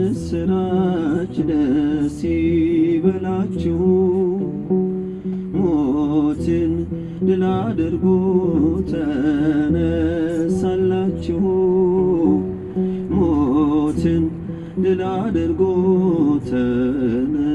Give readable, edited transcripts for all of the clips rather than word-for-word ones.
የምስራች ደስ ይበላችሁ ሞትን ድል አድርጎ ተነሳላችሁ ሞትን ድል አድርጎ ተነሳላችሁ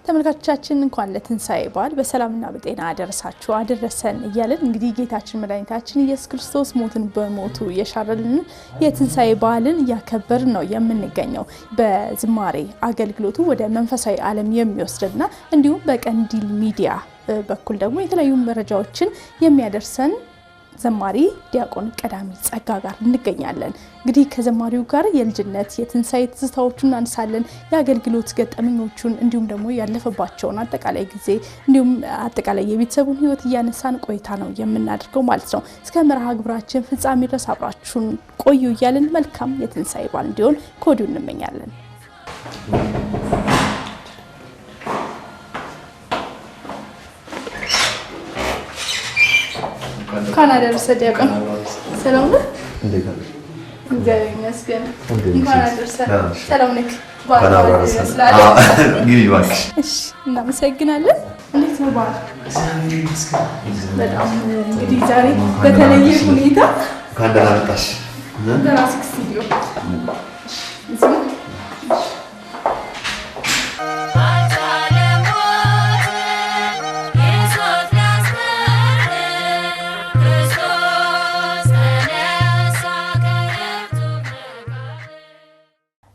ተመልካቾቻችን እንኳን ለትንሳኤ በዓል በሰላምና በጤና አደረሳችሁ አደረሰን እያልን እንግዲህ ጌታችን መድኃኒታችን ኢየሱስ ክርስቶስ ሞትን በሞቱ የሻረልን የትንሳኤ በዓልን እያከበርን ነው የምንገኘው። በዝማሬ አገልግሎቱ ወደ መንፈሳዊ ዓለም የሚወስድና እንዲሁም በቀንዲል ሚዲያ በኩል ደግሞ የተለያዩ መረጃዎችን የሚያደርሰን ዘማሪ ዲያቆን ቀዳሚ ጸጋ ጋር እንገኛለን። እንግዲህ ከዘማሪው ጋር የልጅነት የትንሳኤ ትዝታዎቹን እናነሳለን፣ የአገልግሎት ገጠመኞቹን እንዲሁም ደግሞ ያለፈባቸውን አጠቃላይ ጊዜ እንዲሁም አጠቃላይ የቤተሰቡን ሕይወት እያነሳን ቆይታ ነው የምናደርገው ማለት ነው። እስከ መርሃ ግብራችን ፍጻሜ ድረስ አብራችሁን ቆዩ እያልን መልካም የትንሳኤ በዓል እንዲሆን ከወዲሁ እንመኛለን። እንኳን አደረሰ ዲያቆን። ሰላም ነህ? እንዴት ነህ? እግዚአብሔር ይመስገን። እንኳን አደረሰ። ሰላም ነህ? እሺ፣ እናመሰግናለን። እንዴት ነው በዓል? በጣም እንግዲህ ዛሬ በተለየ ሁኔታ እንኳን ደህና መጣሽ። በራስህ ስቱዲዮ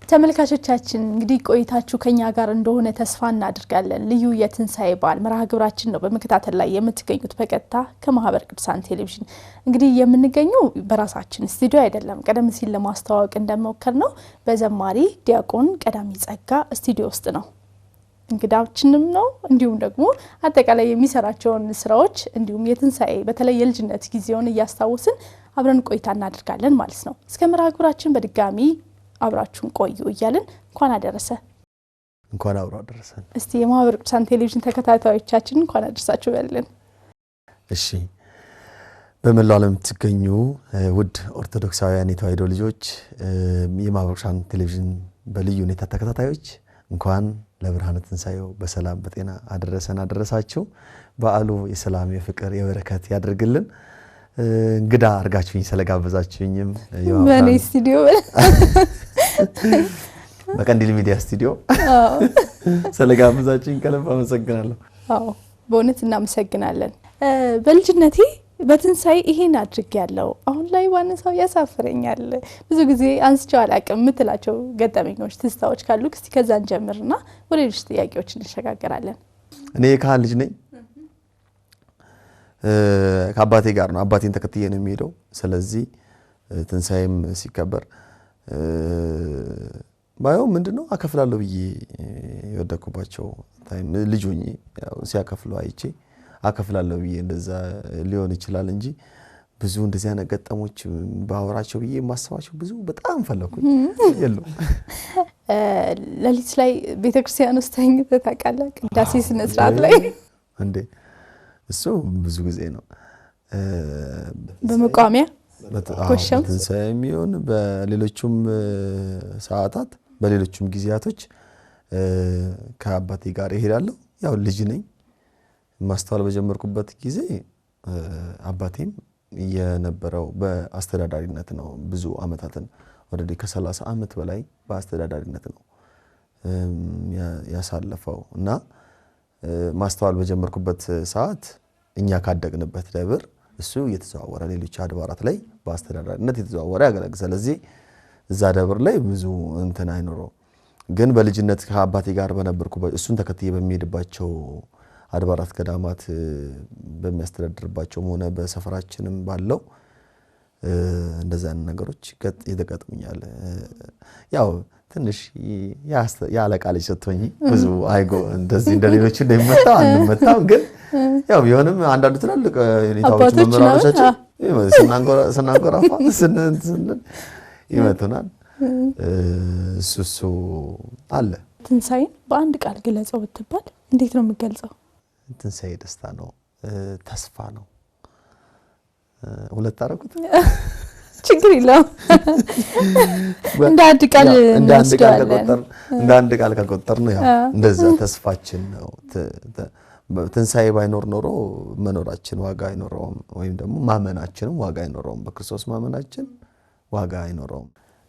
ተመልካቾቻችን እንግዲህ ቆይታችሁ ከኛ ጋር እንደሆነ ተስፋ እናደርጋለን። ልዩ የትንሳኤ በዓል መርሃ ግብራችን ነው በመከታተል ላይ የምትገኙት በቀጥታ ከማህበረ ቅዱሳን ቴሌቪዥን። እንግዲህ የምንገኘው በራሳችን ስቱዲዮ አይደለም። ቀደም ሲል ለማስተዋወቅ እንደሞከር ነው በዘማሪ ዲያቆን ቀዳሚ ጸጋ ስቱዲዮ ውስጥ ነው። እንግዳችንም ነው እንዲሁም ደግሞ አጠቃላይ የሚሰራቸውን ስራዎች እንዲሁም የትንሳኤ በተለይ የልጅነት ጊዜውን እያስታወስን አብረን ቆይታ እናደርጋለን ማለት ነው። እስከ መርሃ ግብራችን በድጋሚ አብራችሁን ቆዩ እያልን እንኳን አደረሰ። እንኳን አብሮ አደረሰን። እስቲ የማህበረ ቅዱሳን ቴሌቪዥን ተከታታዮቻችን እንኳን አደረሳችሁ ያለን። እሺ፣ በመላው ዓለም የምትገኙ ውድ ኦርቶዶክሳውያን የተዋሕዶ ልጆች የማህበረ ቅዱሳን ቴሌቪዥን በልዩ ሁኔታ ተከታታዮች እንኳን ለብርሃነ ትንሳኤው በሰላም በጤና አደረሰን አደረሳችሁ። በዓሉ የሰላም የፍቅር የበረከት ያድርግልን። እንግዳ አርጋችሁኝ ስለጋበዛችሁኝም በኔ ስቱዲዮ በቀንዲል ሚዲያ ስቱዲዮ ስለጋበዛችሁኝ ከልብ አመሰግናለሁ። አዎ በእውነት እናመሰግናለን። በልጅነቴ በትንሳኤ ይሄን አድርጌያለሁ አሁን ላይ ዋነሳው ያሳፍረኛል ብዙ ጊዜ አንስቼው አላቅም የምትላቸው ገጠመኞች ትዝታዎች ካሉ እስቲ ከዛን ጀምርና ወደ ሌሎች ጥያቄዎች እንሸጋገራለን። እኔ የካህን ልጅ ነኝ። ከአባቴ ጋር ነው አባቴን ተከትዬ ነው የሚሄደው። ስለዚህ ትንሳኤም ሲከበር ባየው ምንድነው አከፍላለሁ ብዬ የወደኩባቸው ታይም ልጅ ሆኜ ያው ሲያከፍሉ አይቼ አከፍላለሁ ብዬ እንደዛ ሊሆን ይችላል እንጂ ብዙ እንደዚህ አይነት ገጠሞች ባወራቸው ብዬ ማስባቸው ብዙ በጣም ፈለኩኝ የለው። ለሊት ላይ ቤተክርስቲያን ውስጥ ተኝተህ ታውቃለህ? ቅዳሴ ስነ ስርዓት ላይ እንዴ? እሱ ብዙ ጊዜ ነው በመቋሚያ ኮሽም ትንሳኤ የሚሆን በሌሎችም ሰዓታት በሌሎችም ጊዜያቶች ከአባቴ ጋር እሄዳለሁ። ያው ልጅ ነኝ። ማስተዋል በጀመርኩበት ጊዜ አባቴም የነበረው በአስተዳዳሪነት ነው። ብዙ አመታትን ወደ ከ30 አመት በላይ በአስተዳዳሪነት ነው ያሳለፈው እና ማስተዋል በጀመርኩበት ሰዓት እኛ ካደግንበት ደብር እሱ የተዘዋወረ ሌሎች አድባራት ላይ በአስተዳዳሪነት የተዘዋወረ ያገለግል። ስለዚህ እዛ ደብር ላይ ብዙ እንትን አይኖረው። ግን በልጅነት ከአባቴ ጋር በነበርኩበት እሱን ተከትዬ በሚሄድባቸው አድባራት ገዳማት በሚያስተዳድርባቸው ሆነ በሰፈራችንም ባለው እንደዛ አይነት ነገሮች ይገጥሙኛል። ያው ትንሽ ያለቃ ልጅ ስትሆኚ ብዙ አይጎ እንደዚህ እንደሌሎች እንደሚመታ አንመታም። ግን ያው ቢሆንም አንዳንድ ትላልቅ ሁኔታዎች መመራሮቻችን ስናንጎራፋ ይመቱናል። እሱ አለ። ትንሣኤን በአንድ ቃል ግለጸው ብትባል እንዴት ነው የምገልጸው? ትንሣኤ ደስታ ነው፣ ተስፋ ነው። ሁለት አደረኩት። ችግር የለውም። እንደ አንድ ቃል ከቆጠር ነው ያው እንደዛ ተስፋችን ነው። ትንሣኤ ባይኖር ኖሮ መኖራችን ዋጋ አይኖረውም፣ ወይም ደግሞ ማመናችንም ዋጋ አይኖረውም። በክርስቶስ ማመናችን ዋጋ አይኖረውም።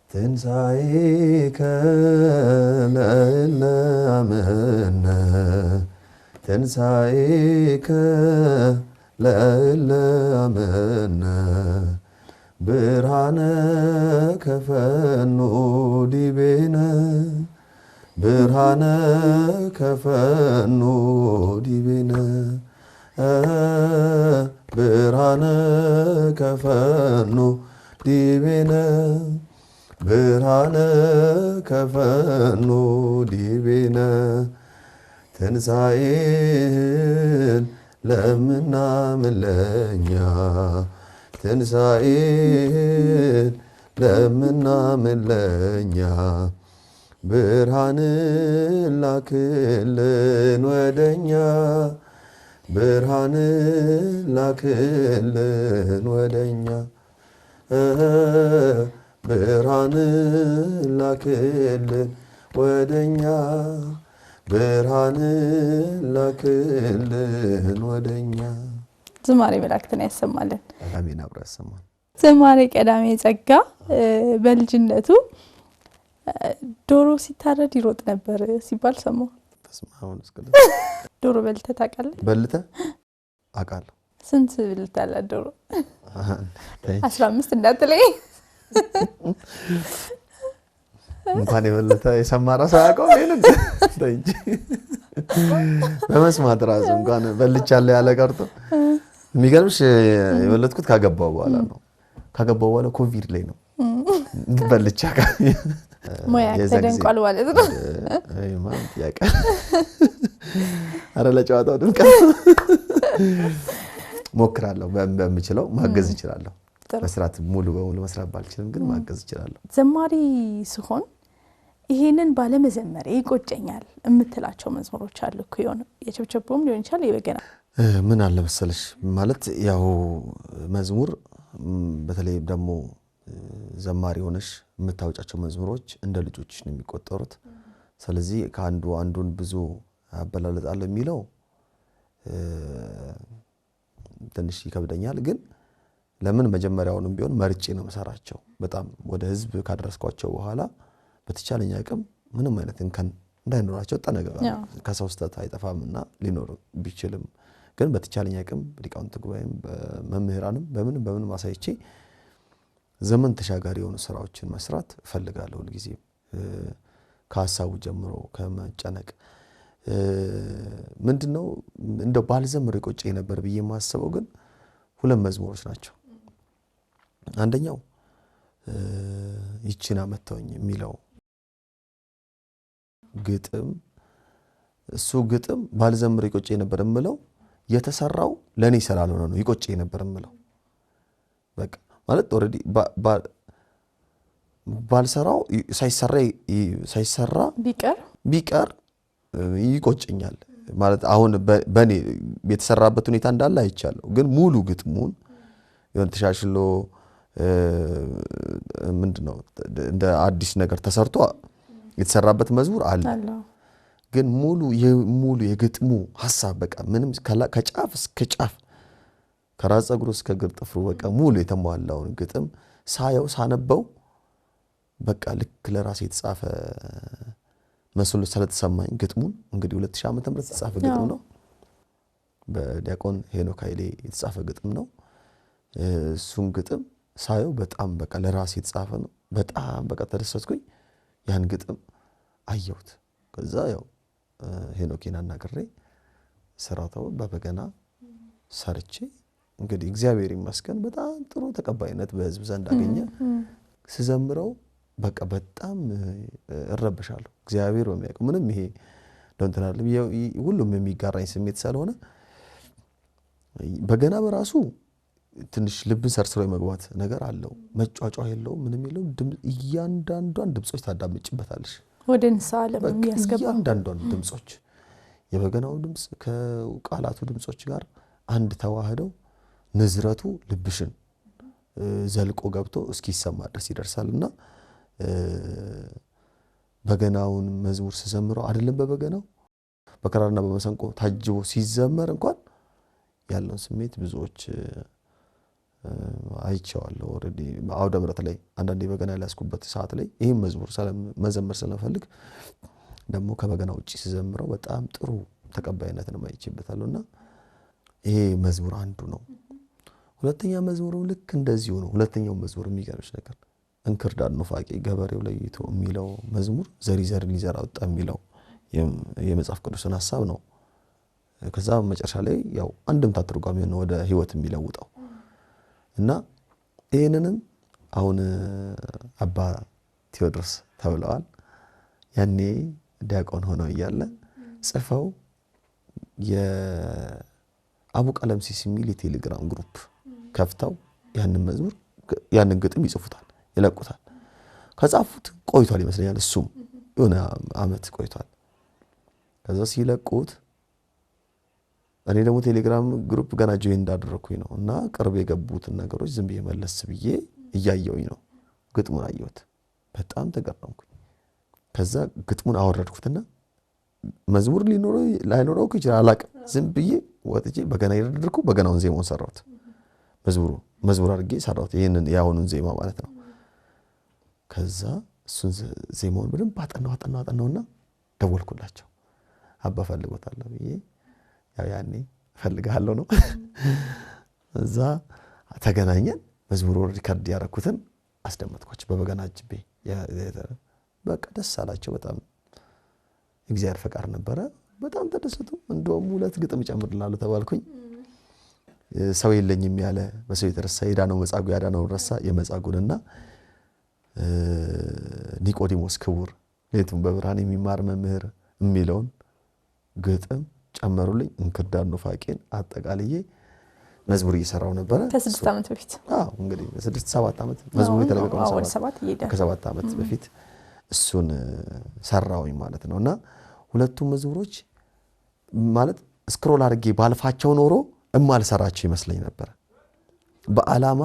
ትንሣኤከ ለእለ አመነ ትንሣኤከ ለእለ አመነ ብርሃነ ከፈኑ ዲቤነ ብርሃነ ከፈኑ ዲቤነ ብርሃነ ከፈኑ ዲቤነ ብርሃነ ከፈኑ ዲቤነ ትንሣኤን ለምናምን ለኛ ትንሣኤን ለምናምን ለኛ ብርሃንን ላክልን ወደኛ ብርሃንን ላክልን ወደኛ ብርሃንን ላክልን ወደኛ ብርሃንን ላክልን ወደኛ። ዝማሬ መላእክትን ያሰማልን። አሜን። አብራ ያሰማን። ዝማሬ ቀዳሜ ጸጋ በልጅነቱ ዶሮ ሲታረድ ይሮጥ ነበር ሲባል ሰማሁ። ዶሮ በልተህ ታውቃለህ? በልተህ አውቃለሁ። ስንት ብልታለ ዶሮ? 15 እንዳትለኝ። እንኳን የበለጠ የሰማ ራስ አያውቀው ይሄንን እንጂ በመስማት ራሱ እንኳን በልቻለሁ ያለ ቀርቶ የሚገርምሽ የበለጥኩት ካገባው በኋላ ነው። ካገባው በኋላ ኮቪድ ላይ ነው በልቻ ሞያ ተደንቋል ማለት ነው። አይ ማለት ያውቃል። አረ ለጨዋታው ድንቅ ሞክራለሁ። በምችለው ማገዝ እችላለሁ። መስራት ሙሉ በሙሉ መስራት ባልችልም ግን ማገዝ እችላለሁ። ዘማሪ ሲሆን ይሄንን ባለመዘመር ይቆጨኛል እምትላቸው መዝሙሮች አሉ እኮ የሆነ የቸብቸቦም ሊሆን ይችላል የበገና ምን አለ መሰለሽ ማለት ያው መዝሙር በተለይ ደግሞ ዘማሪ ሆነሽ የምታውጫቸው መዝሙሮች እንደ ልጆችሽ ነው የሚቆጠሩት። ስለዚህ ከአንዱ አንዱን ብዙ አበላለጣለሁ የሚለው ትንሽ ይከብደኛል። ግን ለምን መጀመሪያውንም ቢሆን መርጬ ነው መሰራቸው። በጣም ወደ ህዝብ ካደረስኳቸው በኋላ በተቻለኝ አቅም ምንም አይነት እንከን እንዳይኖራቸው ተነገራለሁ። ከሰው ስተት አይጠፋምና ሊኖር ቢችልም ግን በተቻለኝ አቅም ሊቃውንት ጉባኤም በመምህራንም በምን ማሳይቼ ዘመን ተሻጋሪ የሆኑ ስራዎችን መስራት ፈልጋለሁ። ሁልጊዜ ከሐሳቡ ጀምሮ ከመጨነቅ ምንድነው እንደው ባልዘምር ይቆጨኝ ነበር ብዬ ማስበው ግን ሁለት መዝሙሮች ናቸው። አንደኛው ይቺና መተውኝ የሚለው ግጥም እሱ ግጥም ባልዘምር ይቆጨኝ ነበር የምለው የተሰራው ለኔ ስላልሆነ ነው ይቆጨኝ ነበር የምለው። በቃ ማለት ኦሬዲ ባልሰራው ሳይሰራ ቢቀር ይቆጨኛል ማለት አሁን በኔ የተሰራበት ሁኔታ እንዳለ አይቻለሁ። ግን ሙሉ ግጥሙን የሆነ ተሻሽሎ ምንድነው እንደ አዲስ ነገር ተሰርቶ የተሰራበት መዝሙር አለ። ግን ሙሉ የግጥሙ ሐሳብ በቃ ምንም ከጫፍ እስከ ጫፍ ከራስ ፀጉሩ እስከ እግር ጥፍሩ በቃ ሙሉ የተሟላውን ግጥም ሳነበው በቃ ልክ ለራሴ የተጻፈ መስሎ ስለተሰማኝ ግጥሙን እንግዲህ 2000 ዓመተ ምህረት የተጻፈ ግጥም ነው። በዲያቆን ሄኖክ ኃይሌ የተጻፈ ግጥም ነው። እሱን ግጥም ሳየው በጣም በቃ ለራሴ የተጻፈ ነው። በጣም በቃ ተደሰትኩኝ። ያን ግጥም አየሁት። ከዛ ያው ሄኖክን አናግሬ ስራው በበገና ሰርቼ እንግዲህ እግዚአብሔር ይመስገን በጣም ጥሩ ተቀባይነት በህዝብ ዘንድ አገኘ ስዘምረው በቃ በጣም እረብሻለሁ እግዚአብሔር በሚያውቀው ምንም ይሄ ደንተናል ሁሉም የሚጋራኝ ስሜት ስለሆነ በገና በራሱ ትንሽ ልብን ሰርስሮ የመግባት ነገር አለው መጫጫው የለው ምንም የለው እያንዳንዷን ድምጾች ታዳምጭበታለሽ ወደ ንሳለም የሚያስገባ እያንዳንዷን ድምጾች የበገናው ድምጽ ከቃላቱ ድምጾች ጋር አንድ ተዋህደው ንዝረቱ ልብሽን ዘልቆ ገብቶ እስኪሰማ ድረስ ይደርሳልና በገናውን መዝሙር ሲዘምረው አይደለም በበገናው በከራርና በመሰንቆ ታጅቦ ሲዘመር እንኳን ያለው ስሜት ብዙዎች አይቻለሁ ኦሬዲ አውደ ምሕረት ላይ አንዳንዴ በገና ያስኩበት ሰዓት ላይ ይሄን መዝሙር መዘመር ስለፈልግ ደግሞ ከበገና ውጪ ሲዘምረው በጣም ጥሩ ተቀባይነትን ማይችበታልና ይሄ መዝሙር አንዱ ነው ሁለተኛ መዝሙሩ ልክ እንደዚህ ነው ሁለተኛው መዝሙር የሚገርምሽ ነገር እንክርዳድ ኑፋቄ ገበሬው ለይቶ የሚለው መዝሙር ዘሪ ሊዘራ ወጣ የሚለው የመጽሐፍ ቅዱስን ሐሳብ ነው ከዛ መጨረሻ ላይ ያው አንድም ታትርጓሚ ነው ወደ ህይወት የሚለውጠው እና ይሄንንም አሁን አባ ቴዎድሮስ ተብለዋል ያኔ ዲያቆን ሆነው ይያለ ጽፈው የአቡ ቀለምሲስ የሚል የቴሌግራም ግሩፕ ከፍተው ያንን መዝሙር ያንን ግጥም ይጽፉታል ይለቁታል ከጻፉት ቆይቷል ይመስለኛል እሱም የሆነ አመት ቆይቷል ከዛ ሲለቁት እኔ ደግሞ ቴሌግራም ግሩፕ ገና ጆይን እንዳደረኩኝ ነው እና ቅርብ የገቡት ነገሮች ዝም ብዬ መለስ ብዬ እያየውኝ ነው ግጥሙን አየሁት በጣም ተገረምኩኝ ከዛ ግጥሙን አወረድኩትና መዝሙር ሊኖረው ላይኖረው ይችላል አላቅም ዝም ብዬ ወጥቼ በገና ይረድርኩ በገናውን ዜማውን ሰራሁት መዝሙር አድርጌ ሰራሁት ይሄንን ያሁኑን ዜማ ማለት ነው ከዛ እሱን ዜማውን በደንብ አጠናውና ደወልኩላቸው አባ ፈልጎታል ብዬ ያው ያኔ ፈልጋለሁ ነው እዛ ተገናኘን መዝሙሩ ሪከርድ ያረኩትን አስደመጥኳቸው በበገና ጅቤ በቃ ደስ አላቸው በጣም እግዚአብሔር ፈቃድ ነበረ በጣም ተደሰቱ እንደውም ሁለት ግጥም ጨምርላሉ ተባልኩኝ ሰው የለኝም ያለ በሰው የተረሳ የዳነው መጻጉ ያዳነው ረሳ የመጻጉንና ኒቆዲሞስ ክቡር ሌቱን በብርሃን የሚማር መምህር የሚለውን ግጥም ጨመሩልኝ እንክርዳድ ኑፋቄን አጠቃልዬ መዝሙር እየሰራው ነበር ከ6 አመት በፊት እንግዲህ 6-7 አመት መዝሙር የተለቀቀው 7 አመት በፊት እሱን ሰራውኝ ማለት ነውና ሁለቱም መዝሙሮች ማለት ስክሮል አድርጌ ባልፋቸው ኖሮ እማልሰራቸው ይመስለኝ ነበር በአላማ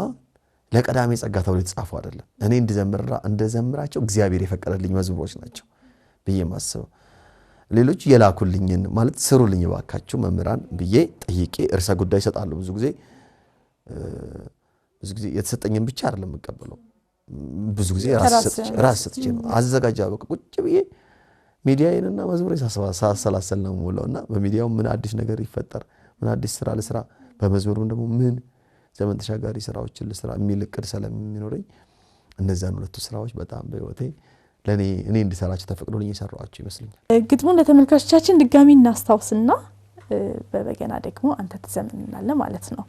ለቀዳሜ ጸጋ ተብሎ የተጻፉ አይደለም እኔ እንደዘምራቸው እግዚአብሔር የፈቀደልኝ መዝሙሮች ናቸው ብዬ ማስበው ሌሎች የላኩልኝን ማለት ስሩልኝ ባካችሁ መምህራን ብዬ ጠይቄ እርሳ ጉዳይ ይሰጣሉ ብዙ ጊዜ የተሰጠኝን ብቻ አይደለም መቀበለው ብዙ ጊዜ ራስ ሰጥቼ ነው አዘጋጃ በቃ ቁጭ ብዬ ሚዲያዬንና መዝሙሬን ሳሰላሰል ነው ሞላውና በሚዲያው ምን አዲስ ነገር ይፈጠር ምን አዲስ ስራ ለስራ በመዝሙሩም ደግሞ ምን ዘመን ተሻጋሪ ስራዎችን ለስራ የሚልቅድ ስለሚኖረኝ እነዛን ሁለቱ ስራዎች በጣም በህይወቴ ለኔ እኔ እንድሰራቸው ተፈቅዶልኝ የሰራኋቸው ይመስለኛል ግጥሙን ለተመልካቾቻችን ድጋሚ እናስታውስና በበገና ደግሞ አንተ ተዘምንናለህ ማለት ነው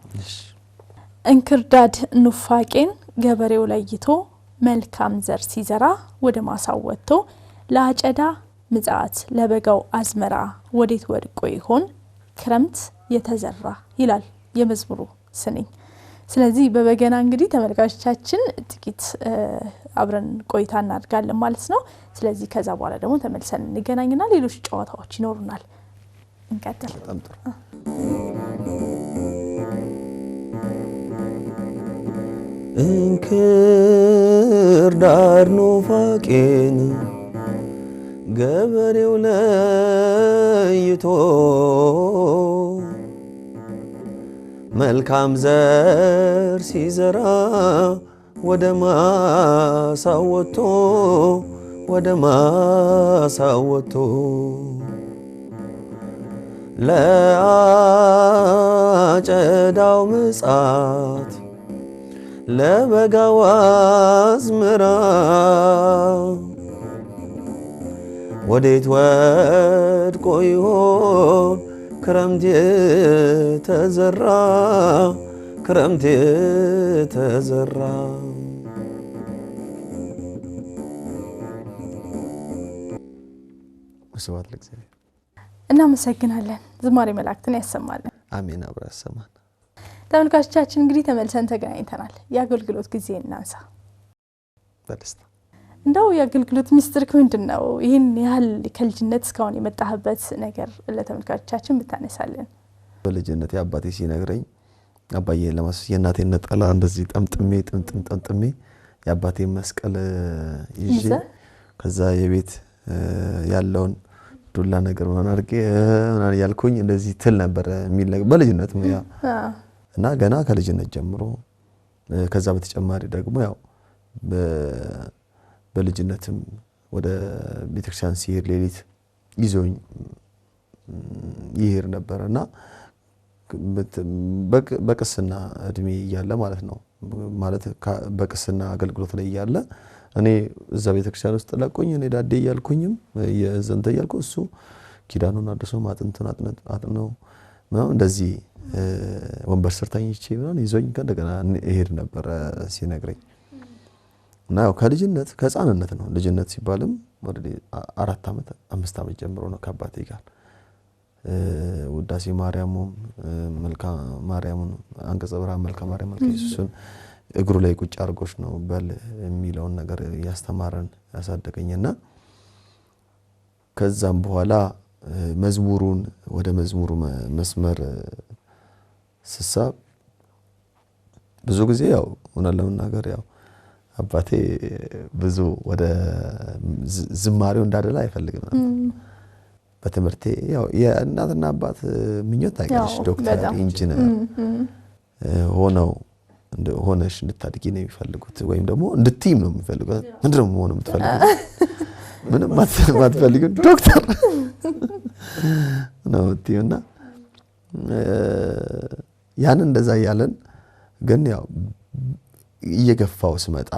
እንክርዳድ ኑፋቄን ገበሬው ለይቶ መልካም ዘር ሲዘራ ወደ ማሳው ወጥቶ ለአጨዳ ምጽአት ለበጋው አዝመራ ወዴት ወድቆ ይሆን ክረምት የተዘራ ይላል የመዝሙሩ ስንኝ ስለዚህ በበገና እንግዲህ ተመልካቾቻችን ጥቂት አብረን ቆይታ እናድርጋለን ማለት ነው ስለዚህ ከዛ በኋላ ደግሞ ተመልሰን እንገናኝና ሌሎች ጨዋታዎች ይኖሩናል እንቀጥል በጣም ጥሩ እንክርዳድ ኑፋቄን ገበሬው ለይቶ መልካም ዘር ሲዘራ ወደ ማሳው ወጥቶ ለአጨዳው ምጽአት ለበጋው አዝመራ ወዴት ወድቆ ይሆን ክረምቴ ተዘራ ክረምቴ ተዘራ ስብሐት ለእግዚአብሔር። እናመሰግናለን። ዝማሬ መላእክትን ያሰማልን። አሜን። አብራ ያሰማን። ተመልካቾቻችን እንግዲህ ተመልሰን ተገናኝተናል። የአገልግሎት ጊዜ እናንሳ በደስታ። እንደው የአገልግሎት ሚስጥር ምንድነው? ይህን ያህል ከልጅነት እስካሁን የመጣህበት ነገር ለተመልካቾቻችን ብታነሳለን። በልጅነት አባቴ ሲነግረኝ አባዬ ለማስ የእናቴን ነጠላ እንደዚህ ጠምጥሜ የአባቴን መስቀል ይዤ ከዛ የቤት ያለውን ዱላ ነገር ማን አርጌ ማን ያልኩኝ እንደዚህ ትል ነበር የሚል ነገር በልጅነት ያ እና ገና ከልጅነት ጀምሮ ከዛ በተጨማሪ ደግሞ ያው በልጅነትም ወደ ቤተክርስቲያን ሲሄድ ሌሊት ይዞኝ ይሄር ነበርና በቅስና እድሜ ያለ ማለት ነው ማለት በቅስና አገልግሎት ላይ ያለ እኔ እዛ ቤተክርስቲያን ውስጥ ለቆኝ እኔ ዳዴ ያልኩኝም የዘንተ ያልኩ እሱ ኪዳኑን አድርሶ ማጥንቱን አጥነው ነው እንደዚህ ወንበር ስር ተኝቼ ምናምን ይዞኝ ከእንደገና እሄድ ነበር ሲነግረኝ እና ያው ከልጅነት ከህፃንነት ነው ልጅነት ሲባልም ወደ 4 አመት 5 አመት ጀምሮ ነው ከአባቴ ጋር ውዳሴ ማርያሙም መልካ ማርያሙን አንቀጸ ብርሃን መልካ ማርያም መልካ ኢየሱስን እግሩ ላይ ቁጭ አርጎሽ ነው በል የሚለውን ነገር ያስተማረን ያሳደገኝና ከዛም በኋላ መዝሙሩን ወደ መዝሙሩ መስመር ስሳብ ብዙ ጊዜ ያው ሆነለም ነገር ያው አባቴ ብዙ ወደ ዝማሬው እንዳደላ አይፈልግም ነበር በትምርቴ ያው የእናትና አባት ምኞት ታይቀርሽ ዶክተር ኢንጂነር ሆነሽ እንድታድጊ ነው የሚፈልጉት ወይም ደግሞ እንድትይም ነው የሚፈልጉት ምንድነው ሆነ የምትፈልጉት ምንም ማትፈልጉት ዶክተር ነው ትይውና ያን እንደዛ ያለን ግን ያው እየገፋው ስመጣ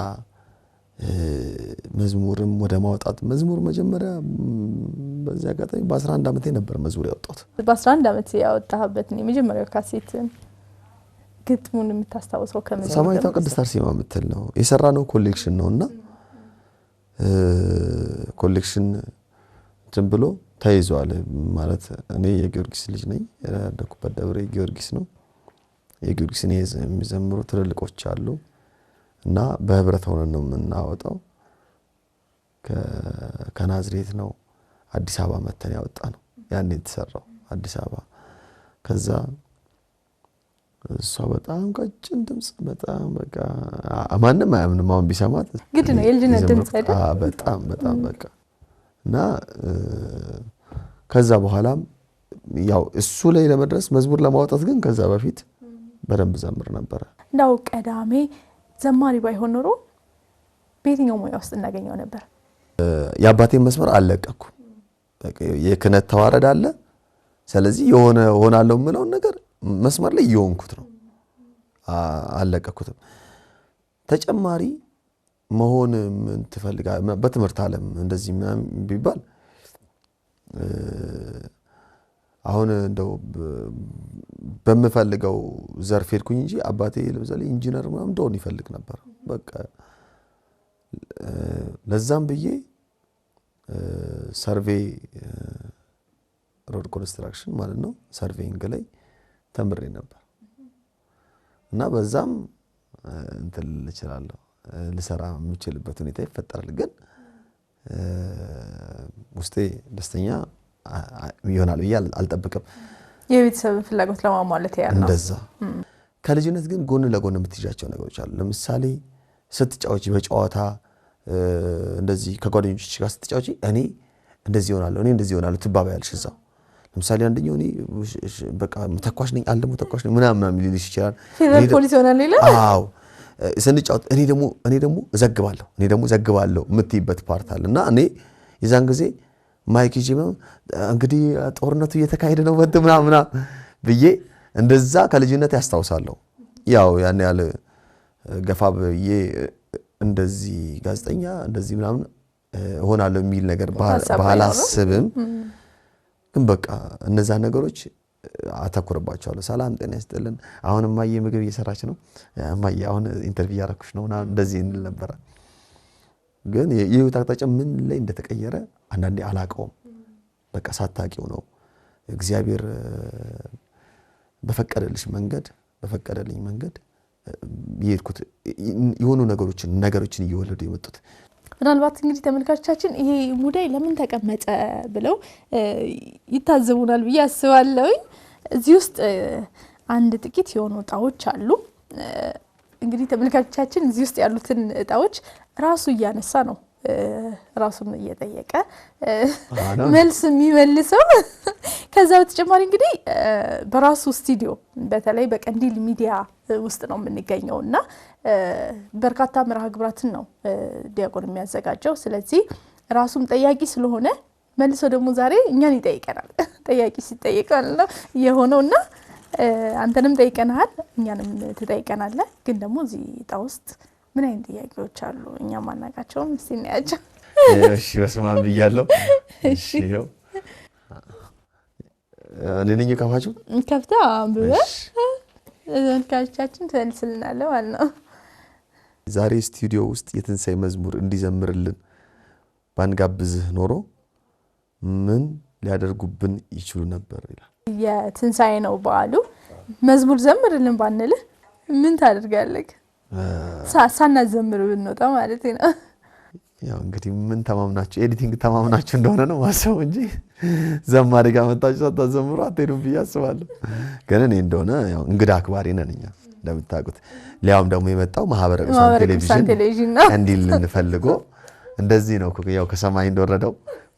መዝሙርም ወደ ማውጣት መዝሙር መጀመሪያ በዚያ አጋጣሚ በ11 አመቴ ነበር መዝሙር ያወጣሁት በ11 አመት ያወጣህበት ነው የመጀመሪያው ካሴት ግጥሙን የምታስታውሰው ከምን ሰማዕቷ ቅድስት አርሴማ የምትል ነው የሰራነው ኮሌክሽን ነውና ኮሌክሽን ብሎ ተይዟል ማለት እኔ የጊዮርጊስ ልጅ ነኝ ያደኩበት ደብረ ጊዮርጊስ ነው የጊዮርጊስን የሚዘምሩ ትልልቆች አሉ እና በህብረት ሆነን ነው የምናወጣው ከናዝሬት ነው አዲስ አበባ መተን ያወጣ ነው ያን የተሰራው አዲስ አበባ ከዛ እሷ በጣም ቀጭን ድምጽ በጣም በቃ ማንንም አያምንም አሁን ቢሰማት ግድ ነው የልጅነት ድምጽ አይደል በጣም በቃ እና ከዛ በኋላም ያው እሱ ላይ ለመድረስ መዝሙር ለማውጣት ግን ከዛ በፊት በደንብ ዘምር ነበር እንዳው ቀዳሜ ዘማሪ ባይሆን ኖሮ በየትኛው ሙያ ውስጥ እናገኘው ነበር የአባቴን መስመር አለቀኩ በቃ የክነት ተዋረድ አለ ስለዚህ የሆነ ሆናለው ምለው ነገር መስመር ላይ ይሆንኩት ነው አለቀኩት ተጨማሪ መሆን ምን ትፈልጋ በትምህርት ዓለም እንደዚህ ምናምን ቢባል አሁን እንደው በመፈልገው ዘርፍ ሄድኩኝ እንጂ አባቴ ለምሳሌ ኢንጂነር ምናምን እንደሆነ ይፈልግ ነበር በቃ ለዛም ብዬ ሰርቬይ ሮድ ኮንስትራክሽን ማለት ነው ሰርቬይንግ ላይ ተምሬ ነበር እና በዛም እንትን ልችላለሁ ልሰራ የምችልበት ሁኔታ ይፈጠራል ግን ውስጤ ደስተኛ ይሆናል ይያል አልጠብቅም የቤተሰብ ፍላጎት ለማሟላት ያለው እንደዛ ከልጅነት ግን ጎን ለጎን የምትይዣቸው ነገሮች አሉ ለምሳሌ ስትጫወቺ በጨዋታ እንደዚህ ከጓደኞችሽ ጋር ስትጫወቺ እኔ እንደዚህ ሆናለሁ እኔ እንደዚህ ሆናለሁ ትባባያለሽ እዛው ለምሳሌ አንደኛው እኔ በቃ ተኳሽ ነኝ አልደሞ ተኳሽ ነኝ ምናምን ሊልሽ ይችላል ፌደራል ፖሊስ ሆናል ይላል አዎ ስንጫወት እኔ ደግሞ ዘግባለሁ የምትይበት ፓርት አለና እኔ የዛን ጊዜ ማይክ ይጂም እንግዲህ ጦርነቱ እየተካሄደ ነው ወጥምና ብዬ እንደዛ ከልጅነት ያስታውሳለሁ ያው ያን ያለ ገፋብዬ እንደዚህ ጋዜጠኛ እንደዚህ ምናምን ሆናለሁ የሚል ነገር ባላስብም ግን በቃ እነዛ ነገሮች አተኩርባቸዋለሁ። ሰላም ጤና ይስጥልን አሁን እማዬ ምግብ እየሰራች ነው እማዬ አሁን ኢንተርቪው ያረኩሽ ነውና እንደዚህ እንል ነበር። ግን የህይወት አቅጣጫ ምን ላይ እንደተቀየረ አንዳንዴ አላቀውም። በቃ ሳታቂው ነው እግዚአብሔር በፈቀደልኝ መንገድ የሄድኩት የሆኑ ነገሮችን እየወለዱ የመጡት። ምናልባት እንግዲህ ተመልካቾቻችን ይሄ ሙዳይ ለምን ተቀመጠ ብለው ይታዘቡናል ብዬ አስባለሁ። እዚህ ውስጥ አንድ ጥቂት የሆኑ እጣዎች አሉ። እንግዲህ ተመልካቾቻችን እዚህ ውስጥ ያሉትን እጣዎች ራሱ እያነሳ ነው ራሱን እየጠየቀ መልስ የሚመልሰው። ከዛ በተጨማሪ እንግዲህ በራሱ ስቱዲዮ በተለይ በቀንዲል ሚዲያ ውስጥ ነው የምንገኘውና በርካታ መርሃ ግብራትን ነው ዲያቆን የሚያዘጋጀው። ስለዚህ ራሱም ጠያቂ ስለሆነ መልሶ ደግሞ ዛሬ እኛን ይጠይቀናል። ጠያቂ ሲጠይቅ ማለት ነው የሆነውና አንተንም ጠይቀናል እኛንም ትጠይቀናለህ። ግን ደግሞ እዚህ እጣ ውስጥ ምን አይነት ጥያቄዎች አሉ እኛ ማናቃቸውም? እስቲ እናያቸው። እሺ በስማም ብያለሁ። እሺ ይኸው ለነኝ ከፋችሁ ከፍታ አንብበ ተመልካቾቻችን ትመልስልናለህ ማለት ነው። ዛሬ ስቱዲዮ ውስጥ የትንሳኤ መዝሙር እንዲዘምርልን ባንጋብዝህ ኖሮ ምን ሊያደርጉብን ይችሉ ነበር ይላል። የትንሳኤ ነው በዓሉ። መዝሙር ዘምርልን ባንልህ ምን ታደርጋለህ? ሳናዘምር ብንወጣ ማለት ነው። ያው እንግዲህ ምን ተማምናችሁ ኤዲቲንግ ተማምናችሁ እንደሆነ ነው ማሰብ እንጂ ዘማሪ ጋር መጣችሁ ሳታዘምሩ አትሄዱም ብዬ አስባለሁ። ግን እኔ እንደሆነ ያው እንግዳ አክባሪ ነን እኛ እንደምታውቁት። ሊያውም ደግሞ የመጣው ማህበረ ቅዱሳን ቴሌቪዥን ቀንዲል ልንፈልጎ እንደዚህ ነው ያው ከሰማይ እንደወረደው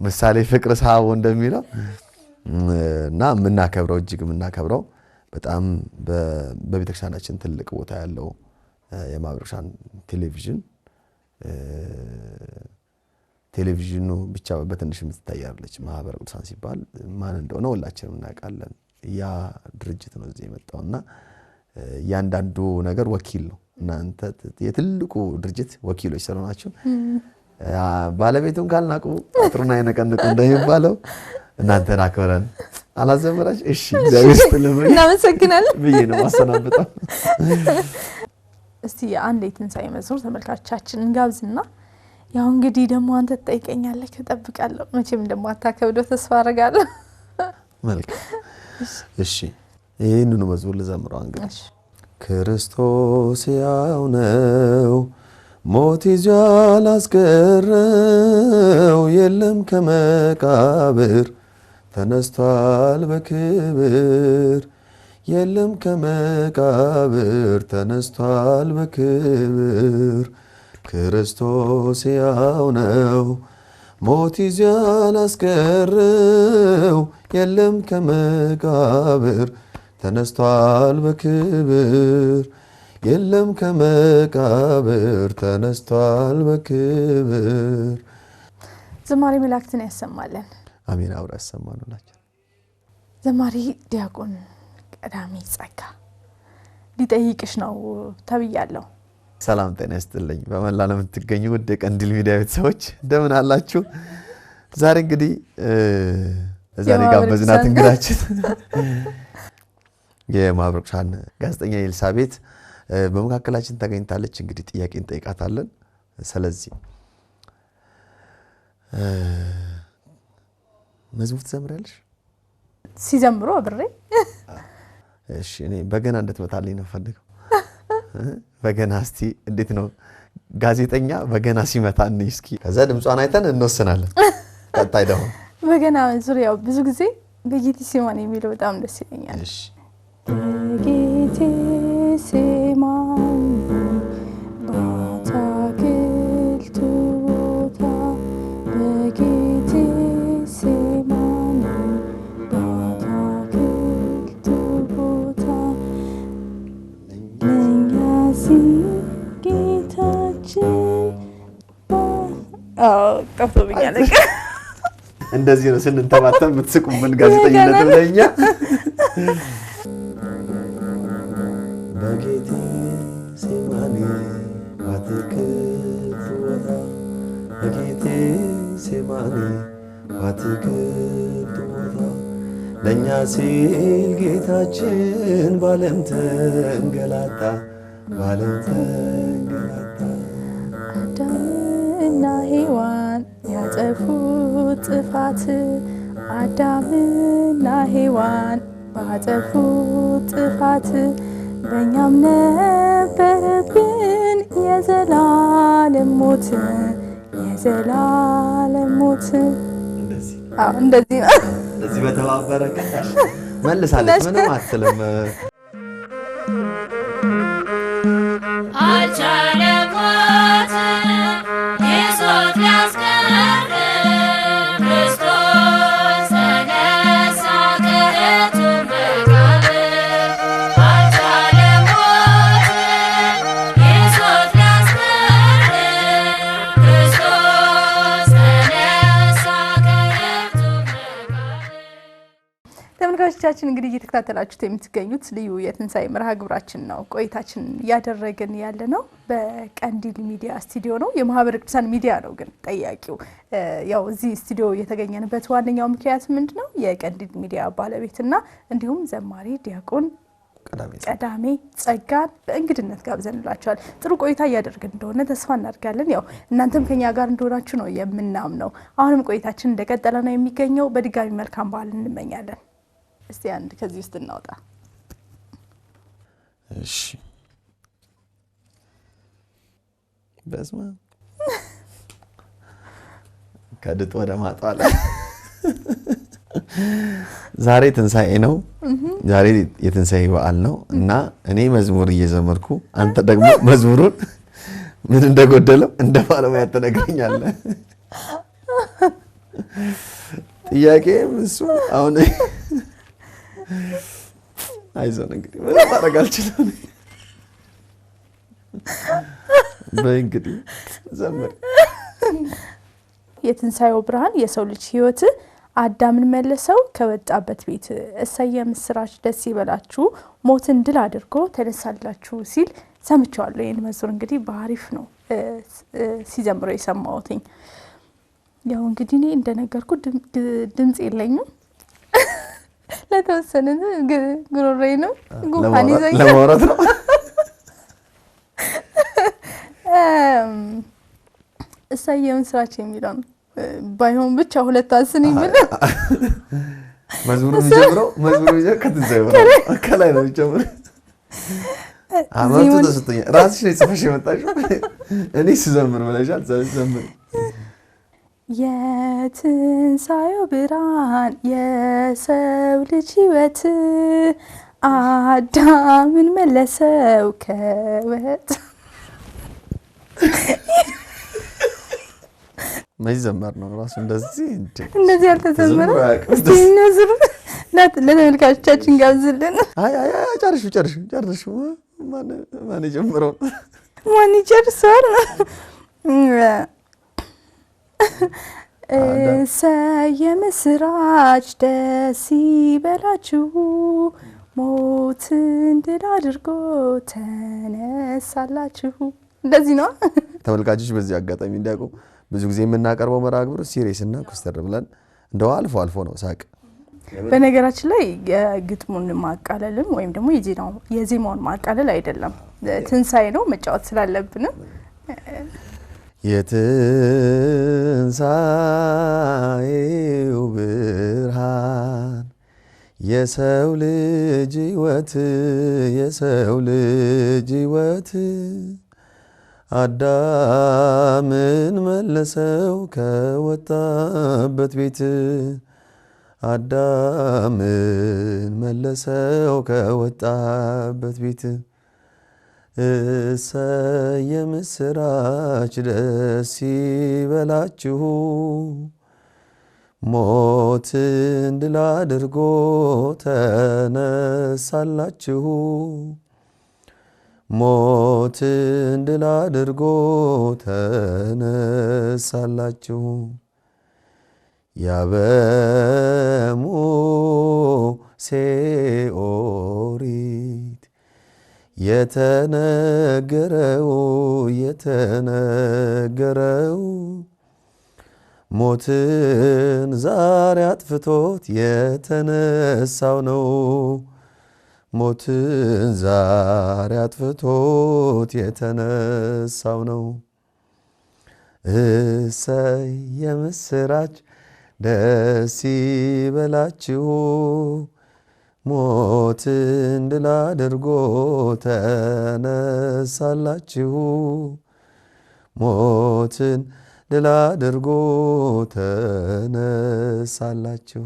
ምሳሌ ፍቅር ሳቦ እንደሚለው እና እጅግ የምናከብረው በጣም በቤተክርስቲያናችን ትልቅ ቦታ ያለው የማህበረ ቅዱሳን ቴሌቪዥኑ ብቻ በትንሽ የምትታያለች። ማህበረ ቅዱሳን ሲባል ማን እንደሆነ ሁላችንም እናውቃለን። ያ ድርጅት ነው እዚህ የመጣውና ያንዳንዱ ነገር ወኪል ነው። እናንተ የትልቁ ድርጅት ወኪሎች ስለሆናችሁ ባለቤቱን ካልናቁ አጥሩን አይነቀንቁ እንደሚባለው እናንተን አክብረን አላዘመራችሁ። እሺ እግዚአብሔር ይስጥልን እናመሰግናለን ብዬ ነው ማሰናበጣው። እስቲ አንድ የትንሳኤ መዝሙር ተመልካቾቻችን እንጋብዝና ያው እንግዲህ ደግሞ አንተ ትጠይቀኛለህ ተጠብቃለሁ። መቼም እንደማታከብደው ተስፋ አደርጋለሁ። መልካም እሺ ይሄንን መዝሙር ልዘምረው እንግዲህ። ክርስቶስ ያው ነው ሞት ይዟል አስቀረው የለም ከመቃብር ተነስቷል በክብር የለም ከመቃብር ተነስቷል በክብር ክርስቶስ ያው ነው ሞት ይዟል አስቀረው የለም ከመቃብር ተነስቷል በክብር የለም ከመቃብር ተነስቷል በክብር። ዘማሪ መላእክትን ያሰማልን። አሜን። አብራ ያሰማኑላችሁ። ዘማሪ ዲያቆን ቀዳሚ ጸጋ ሊጠይቅሽ ነው ተብያለሁ። ሰላም ጤና ይስጥልኝ። በመላ ለምትገኙ ውድ የቀንዲል ሚዲያ ቤተሰቦች እንደምን አላችሁ? ዛሬ እንግዲህ ጋበዝናት እንግዳችን የማህበረ ቅዱሳን ጋዜጠኛ ኤልሳቤት በመካከላችን ተገኝታለች። እንግዲህ ጥያቄ እንጠይቃታለን። ስለዚህ መዝሙር ትዘምራለሽ? ሲዘምሩ አብሬ እሺ እኔ በገና እንድትመታልኝ ነው ፈልገው። በገና እስቲ እንዴት ነው ጋዜጠኛ በገና ሲመታ እንይ እስኪ። ከዛ ድምጿን አይተን እንወስናለን። ቀጣይ ደግሞ በገና ዙሪያው ብዙ ጊዜ በጌቴሴማኒ የሚለው በጣም ደስ ይለኛል። እሺ በጌቴሴማኒ ባታክልቱ ቦታ በጌቴሴማኒ ባታክልቱ ቦታ ለኛሲ ጌታችን ጠፍቶብኛል። እንደዚህ ነው ስንተባተብ የምትስቁምን ጋዜጠኝነት ለኛ። በጌቴሴማኒ ባታክልቱ ቦታ በጌቴሴማኒ ባታክልቱ ቦታ ለእኛ ሲል ጌታችን ባለም ተንገላታ ባለም ተንገላታ። አዳምና ሔዋን ያጠፉት ጥፋት አዳምና ሔዋን ባጠፉት ጥፋት በእኛም ነበረብን የዘላለም ሞት የዘላለም ሞት። እንደዚህ ነው። እዚህ በተባበረ ቀጣሽ መልሳለች። ምንም አትልም። አልቻለም ሞት ይዞት ሊያስቀር ክርስቶስ ተነሳ ከሕቱ መቃብር። አልቻለም ሞት ይዞት ሊያስቀር ክርስቶስ ተነሳ ከሕቱ መቃብር። ተመልካቾቻችን እንግዲህ እየተከታተላችሁት የምትገኙት ልዩ የትንሣኤ መርሃ ግብራችን ነው። ቆይታችን እያደረግን ያለ ነው በቀንዲል ሚዲያ ስቱዲዮ ነው። የማህበረ ቅዱሳን ሚዲያ ነው። ግን ጠያቂው ያው እዚህ ስቱዲዮ የተገኘንበት ዋነኛው ምክንያት ምንድነው? የቀንዲል ሚዲያ ባለቤትና እንዲሁም ዘማሪ ዲያቆን ቀዳሜ ጸጋን በእንግድነት ጋብዘንላችኋል። ጥሩ ቆይታ እያደረግን እንደሆነ ተስፋ እናደርጋለን። ያው እናንተም ከኛ ጋር እንደሆናችሁ ነው የምናምነው። አሁንም ቆይታችን እንደቀጠለ ነው የሚገኘው። በድጋሚ መልካም በዓል እንመኛለን። እስቲ አንድ ከዚህ ውስጥ እናውጣ። እሺ በስመ አብ ከድጥ ወደ ማጣለ ዛሬ ትንሣኤ ነው። ዛሬ የትንሣኤ በዓል ነው እና እኔ መዝሙር እየዘመርኩ አንተ ደግሞ መዝሙሩን ምን እንደጎደለው እንደ ባለሙያ ተነግረኛለህ። ጥያቄም እሱ አሁን አይዞን እንግዲህ ምንም ማድረግ አልችልም። በእንግዲህ ዘመር የትንሣኤው ብርሃን የሰው ልጅ ሕይወት አዳምን መለሰው ከወጣበት ቤት። እሰየ ምስራች ደስ ይበላችሁ ሞትን ድል አድርጎ ተነሳላችሁ ሲል ሰምቻለሁ። ይህን መዝሙር እንግዲህ በአሪፍ ነው ሲዘምረው የሰማሁትኝ። ያው እንግዲህ እኔ እንደነገርኩ ድምጽ የለኝም። ለተወሰነ ጉሮሮዬ ነው ጉንፋን ይዘኛል ለማውራት ነው። እሰየ ምስራች የሚለው ነው ባይሆን ብቻ ሁለት አስን ይብል መዝሙሩ የሚጀምረው ከትንሣኤው ከላይ ነው የሚጀምረው። አመቱ ተሰጥቶኛል። ራስሽ ነው ጽፈሽ የመጣሽው። እኔ ስዘምር ብለሻል። ዘምር። የትንሣኤው ብርሃን የሰው ልጅ ሕይወት አዳምን መለሰው ከወጥ መይዘመር ነው ራሱ እንደዚህ ያልተዘመረ ለተመልካቾቻችን ጋብዝልን። ጨርሹ። ማን የጀመረው? ማን ይጨርሰዋል? እሰየ ምስራች ደስ ይበላችሁ ሞትን ድል አድርጎ ተነሳላችሁ። እንደዚህ ነው። ተመልካቾች በዚህ አጋጣሚ እንዲያውቁ ብዙ ጊዜ የምናቀርበው መርሃ ግብር ሲሪየስ እና ኮስተር ብለን እንደው አልፎ አልፎ ነው ሳቅ። በነገራችን ላይ የግጥሙን ማቃለልም ወይም ደግሞ የዜማውን ማቃለል አይደለም፣ ትንሣኤ ነው መጫወት ስላለብን የትንሣኤው ብርሃን የሰው ልጅ ሕይወት አዳምን መለሰው ከወጣበት ቤት። አዳምን መለሰው ከወጣበት ቤት። እሰየ ምስራች ደስ ይበላችሁ ሞትን ድል አድርጎ ተነሳላችሁ። ሞትን ድል አድርጎ ተነሳላችሁ። ያበሙሴ ኦሪት የተነገረው ሞትን ዛሬ አጥፍቶት የተነሳው ነው ሞትን ዛሬ አጥፍቶት የተነሳው ነው እሰይ የምስራች ደስ ይበላችሁ ሞትን ድል አድርጎ ተነሳላችሁ ሞትን ድል አድርጎ ተነሳላችሁ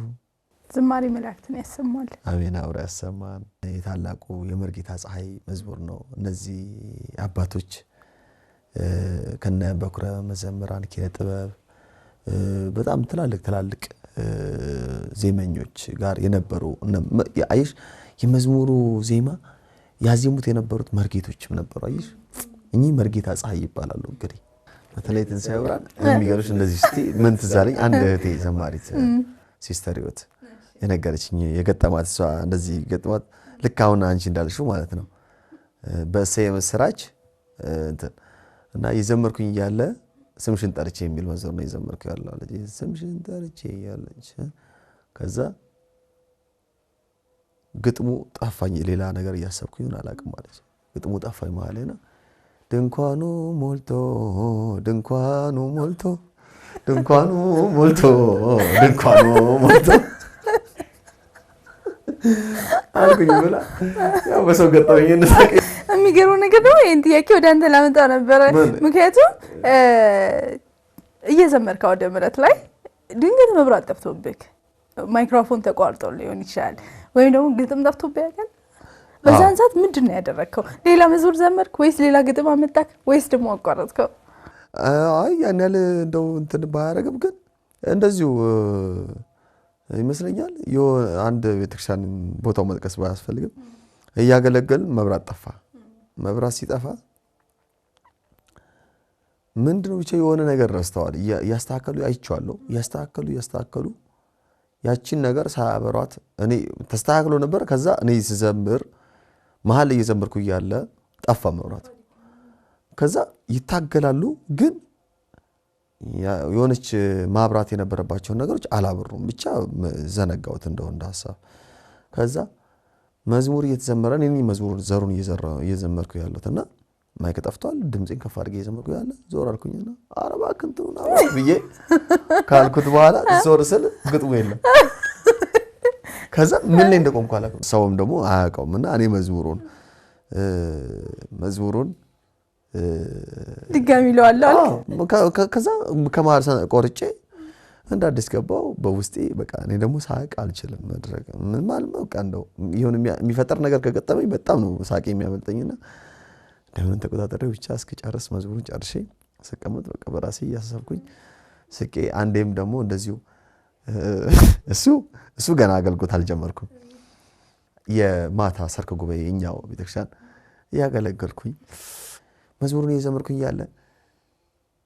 ዝማሬ መላእክትን ያሰማል አሜን አውራ ያሰማን የታላቁ የመርጌታ ፀሐይ መዝሙር ነው እነዚህ አባቶች ከነ በኩረ መዘምራን ኪነ ጥበብ በጣም ትላልቅ ዜመኞች ጋር የነበሩ አይሽ የመዝሙሩ ዜማ ያዜሙት የነበሩት መርጌቶችም ነበሩ አይሽ እኚ መርጌታ ፀሐይ ይባላሉ እንግዲህ በተለይ ትንሳኤ ብርሃን የሚገርምሽ እንደዚህ እስቲ ምን ትዛለኝ አንድ እህቴ ዘማሪት ሲስተር ህይወት የነገረችኝ የገጠማት እሷ እንደዚህ ገጠማት ልክ አሁን አንቺ እንዳልሽው ማለት ነው በእሰይ የምስራች እና የዘመርኩኝ ያለ ስምሽን ጠርቼ የሚል መዝሙር ነው የዘመርኩ ያለው አለች ስምሽን ጠርቼ ያለች ከዛ ግጥሙ ጠፋኝ ሌላ ነገር እያሰብኩኝ አላቅም ማለት ግጥሙ ጠፋኝ ማለና ድንኳኑ ሞልቶ ድንኳኑ ሞልቶ ድንኳኑ ሞልቶ ድንኳኑ ሞልቶ አልኩኝ ብላ ያው በሰው ገጠመኝ እንሳቀ የሚገርመው ነገር ነው ይሄን ጥያቄ ወደ አንተ ላመጣ ነበር ምክንያቱም እየዘመርከው ወደ ምረት ላይ ድንገት መብራት ጠፍቶብክ ማይክሮፎን ተቋርጦ ሊሆን ይችላል ወይም ደግሞ ግጥም ጠፍቶብህ ያውቃል በዛን ሰዓት ምንድነው ያደረከው ሌላ መዝሙር ዘመርክ ወይስ ሌላ ግጥም አመጣክ ወይስ ደግሞ አቋረጥከው አይ ያን ያለ እንደው እንትን ባያረግም ግን እንደዚሁ ይመስለኛል አንድ ቤተክርስቲያን ቦታው መጥቀስ ባያስፈልግም እያገለገል መብራት ጠፋ መብራት ሲጠፋ ምንድነው ብቻ የሆነ ነገር ረስተዋል ያስተካከሉ አይቻለሁ ያስተካከሉ ያቺን ነገር ሳያበሯት እኔ ተስተካክሎ ነበር ከዛ እኔ ስዘምር መሃል እየዘመርኩ ያለ ጠፋ መብራት ከዛ ይታገላሉ ግን የሆነች ማብራት የነበረባቸው ነገሮች አላበሩም ብቻ ዘነጋውት እንደው እንዳሳብ ከዛ መዝሙር እየተዘመረ እኔ መዝሙር ዘሩን እየዘመርኩ ያለውና ማይክ ጠፍቷል ድምጽን ከፍ አድርጌ እየዘመርኩ ያለ ዞር አልኩኝና አረባ ክንቱና ብዬ ካልኩት በኋላ ዞር ስል ግጥሙ የለም ከዛ ምን ላይ እንደቆምኩ አላውቅም ሰውም ደግሞ አያውቀውምና እኔ መዝሙሩን ድጋሚ ለዋላል ከዛ ከማር ቆርጬ እንደ አዲስ ገባው በውስጤ በቃ እኔ ደግሞ ሳቅ አልችልም መድረክ ምን ማለት ነው በቃ እንደው ይሁን የሚፈጠር ነገር ከገጠመኝ በጣም ነው ሳቅ የሚያመልጠኝና ደምን ተቆጣጣሪው ብቻ እስከጨርስ መዝሙሩን ጨርሼ ስቀመጥ በቃ በራሴ ያሳሰብኩኝ ስቄ አንዴም ደግሞ እንደዚሁ እሱ ገና አገልግሎት አልጀመርኩም የማታ ሰርክ ጉባኤ እኛው ቤተክርስቲያን ያገለገልኩኝ መዝሙሩን እየዘመርኩኝ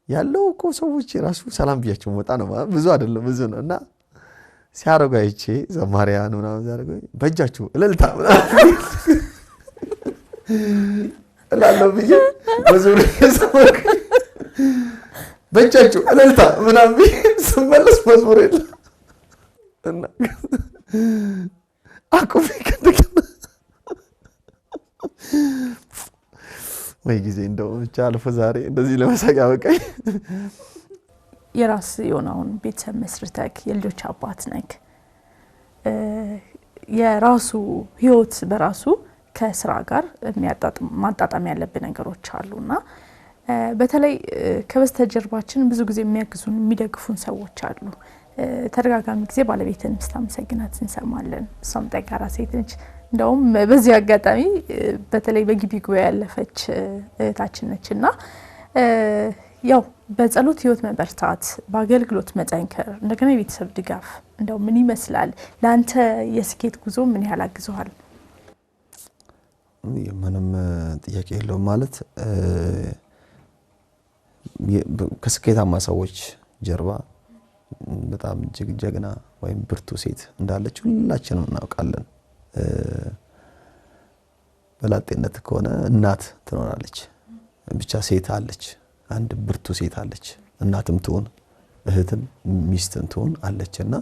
ያለው እኮ ሰዎች ራሱ ሰላም ብያቸው ወጣ ነው ብዙ አይደለም ብዙ ነውና ሲያረጋ አይቼ ዘማሪያን ምናምን ሲያረጋ በእጃችሁ እልልታ እላለሁ ብዬ መዝሙር እየዘመርኩኝ በእጃችሁ እልልታ ምናምን ስመለስ መዝሙር የለም እና አቁሜ ከደከመ ወይ ጊዜ እንደው ብቻ አልፎ ዛሬ እንደዚህ ለመሳቅ ያበቃኝ የራስ የሆነውን ቤተሰብ መስርተክ የልጆች አባት ነክ የራሱ ህይወት በራሱ ከስራ ጋር ማጣጣም ያለብን ነገሮች አሉና በተለይ ከበስተጀርባችን ብዙ ጊዜ የሚያግዙን የሚደግፉን ሰዎች አሉ ተደጋጋሚ ጊዜ ባለቤትን ስታመሰግናት እንሰማለን እሷም ጠንካራ ሴት ነች እንደውም በዚህ አጋጣሚ በተለይ በግቢ ጉባኤ ያለፈች እህታችን ነችና ያው በጸሎት ህይወት መበርታት በአገልግሎት መጠንከር እንደገና የቤተሰብ ድጋፍ እንደው ምን ይመስላል ለአንተ የስኬት ጉዞ ምን ያህል አግዟል ምንም ጥያቄ የለውም ማለት ከስኬታማ ሰዎች ጀርባ በጣም ጀግና ወይም ብርቱ ሴት እንዳለች ሁላችንም እናውቃለን በላጤነት ከሆነ እናት ትኖራለች ብቻ ሴት አለች አንድ ብርቱ ሴት አለች እናትም ትሆን እህትም ሚስትም ትሆን አለችና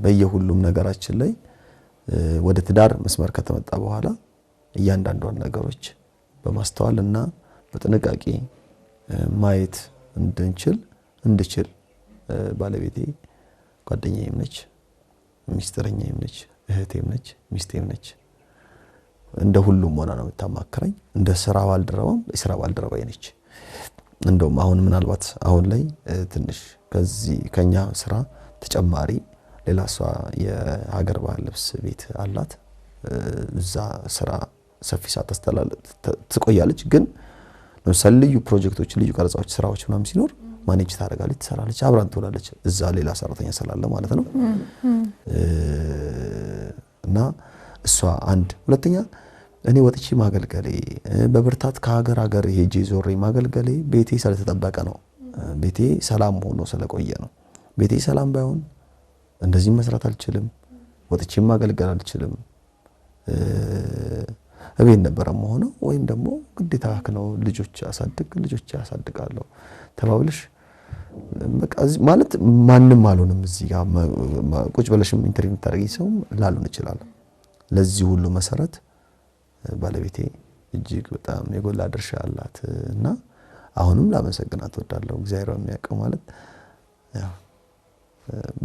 በየሁሉም ነገራችን ላይ ወደ ትዳር መስመር ከተመጣ በኋላ እያንዳንዷን ነገሮች በማስተዋልና በጥንቃቄ ማየት እንድችል ባለቤቴ ጓደኛዬም ነች፣ ሚስጥረኛዬም ነች፣ እህቴም ነች፣ ሚስቴም ነች። እንደ ሁሉም ሆና ነው የምታማክረኝ። እንደ ስራ ባልደረባም የስራ ባልደረባዬ ነች። እንደውም አሁን ምናልባት አሁን ላይ ትንሽ ከኛ ስራ ተጨማሪ ሌላ እሷ የሀገር ባህል ልብስ ቤት አላት። እዛ ስራ ሰፊ ሰዓት ትቆያለች። ግን ለምሳሌ ልዩ ፕሮጀክቶች፣ ልዩ ቀረጻዎች፣ ስራዎች ምናምን ሲኖር ማኔጅ ታደርጋለች፣ ትሰራለች፣ አብራን ትውላለች። እዛ ሌላ ሰራተኛ ስላለ ማለት ነው። እና እሷ አንድ ሁለተኛ እኔ ወጥቼ ማገልገሌ በብርታት ከሀገር ሀገር ሄጄ ዞሬ ማገልገሌ ቤቴ ስለተጠበቀ ነው። ቤቴ ሰላም ሆኖ ስለቆየ ነው። ቤቴ ሰላም ባይሆን እንደዚህ መስራት አልችልም፣ ወጥቼ ማገልገል አልችልም። እቤት ነበር የምሆነው ወይም ደግሞ ግዴታ ነው ልጆች ያሳድጋለሁ ተባብልሽ በቃ ማለት ማንም አልሆንም። እዚህ ጋር ቁጭ ብለሽም ኢንተርቪው የምታደርጊ ሰው ላልሆን ይችላል። ለዚህ ሁሉ መሰረት ባለቤቴ እጅግ በጣም የጎላ ድርሻ አላት እና አሁንም ላመሰግናት እወዳለሁ። እግዚአብሔር የሚያውቀው ማለት ያው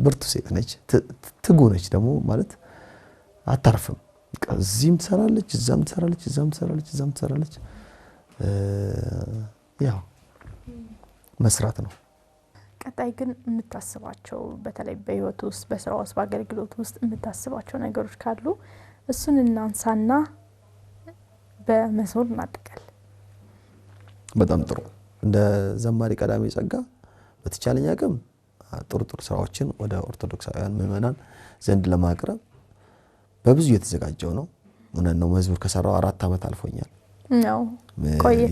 ብርቱ ሴት ነች፣ ትጉ ነች ደግሞ ማለት አታርፍም። እዚህም ትሰራለች፣ እዛም ትሰራለች። ያው መስራት ነው። ቀጣይ ግን የምታስባቸው በተለይ በህይወት ውስጥ በስራ ውስጥ በአገልግሎት ውስጥ የምታስባቸው ነገሮች ካሉ እሱን እናንሳና በመዝሙር እናጠቃለን። በጣም ጥሩ። እንደ ዘማሪ ቀዳሜ ጸጋ በተቻለኝ አቅም ጥሩ ስራዎችን ወደ ኦርቶዶክሳውያን ምዕመናን ዘንድ ለማቅረብ በብዙ እየተዘጋጀው ነው። እውነት ነው። መዝሙር ከሰራው 4 ዓመት አልፎኛል። ነው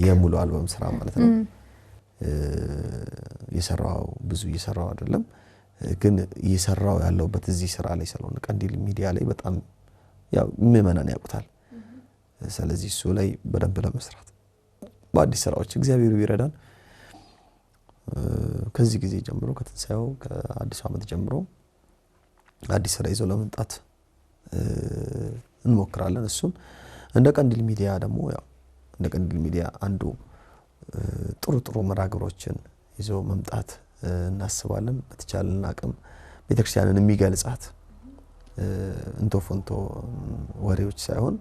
የሙሉ አልበም ስራ ማለት ነው። የሰራው ብዙ እየሰራው አይደለም፣ ግን እየሰራው ያለውበት እዚህ ስራ ላይ ስለሆነ ቀንዲል ሚዲያ ላይ በጣም ያው ምዕመናን ያውቁታል። ስለዚህ እሱ ላይ በደንብ ለመስራት በአዲስ ስራዎች እግዚአብሔር ይረዳን። ከዚህ ጊዜ ጀምሮ ከትንሳኤው ከአዲስ ዓመት ጀምሮ አዲስ ስራ ይዞ ለመምጣት እንሞክራለን። እሱን እንደ ቀንዲል ሚዲያ ደግሞ ያው እንደ ቀንዲል ሚዲያ አንዱ ጥሩ መራግሮችን ይዞ መምጣት እናስባለን። በተቻለን አቅም ቤተክርስቲያንን የሚገልጻት እንቶ ፎንቶ ወሬዎች ሳይሆን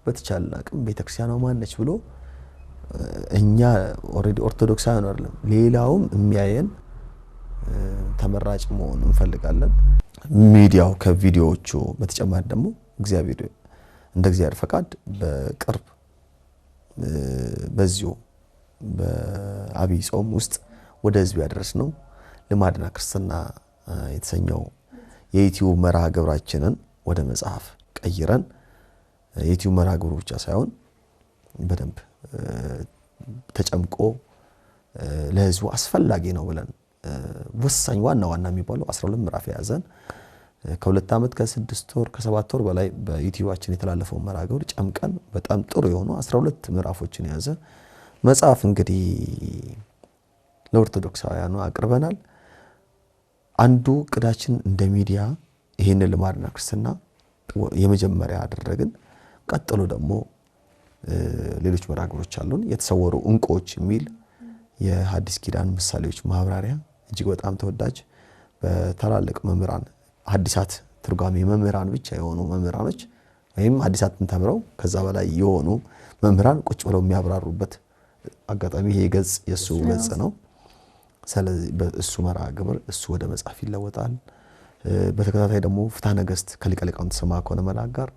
በተቻለን አቅም ቤተክርስቲያኗ ማን ነች ብሎ እኛ ኦሬዲ ኦርቶዶክሳውያን አይደለም ሌላውም የሚያየን ተመራጭ መሆን እንፈልጋለን። ሚዲያው ከቪዲዮዎቹ በተጨማሪ ደግሞ እንደ እግዚአብሔር ፈቃድ በቅርብ በዚሁ በአብይ ጾም ውስጥ ወደ ህዝብ ያደረስነው ልማድና ክርስትና የተሰኘው የዩቲዩብ መርሃ ግብራችንን ወደ መጽሐፍ ቀይረን የዩቲዩብ መርሃ ግብሩ ብቻ ሳይሆን በደንብ ተጨምቆ ለህዝቡ አስፈላጊ ነው ብለን ወሳኝ ዋና የሚባለው 12 ምዕራፍ የያዘን ከ2 ዓመት ከ6 ወር ከ7 ወር በላይ በዩቲዩባችን የተላለፈው መርሃ ግብር ጨምቀን በጣም ጥሩ የሆኑ 12 ምዕራፎችን የያዘ መጽሐፍ እንግዲህ ለኦርቶዶክሳውያኑ አቅርበናል። አንዱ ቅዳችን እንደ ሚዲያ ይሄንን ልማድና ክርስትና የመጀመሪያ አደረግን። ቀጥሎ ደግሞ ሌሎች መርሃ ግብሮች አሉን። የተሰወሩ እንቁዎች የሚል የሐዲስ ኪዳን ምሳሌዎች ማብራሪያ እጅግ በጣም ተወዳጅ በታላላቅ መምህራን ሐዲሳት ትርጓሜ መምህራን ብቻ የሆኑ መምህራኖች ወይም ሐዲሳትን ተምረው ከዛ በላይ የሆኑ መምህራን ቁጭ ብለው የሚያብራሩበት አጋጣሚ ይሄ ገጽ የሱ ገጽ ነው። ስለዚህ በእሱ መርሃ ግብር እሱ ወደ መጽሐፍ ይለወጣል። በተከታታይ ደግሞ ፍትሐ ነገሥት ከሊቀ ሊቃውንት ሰማዕኮነ መላክ ጋር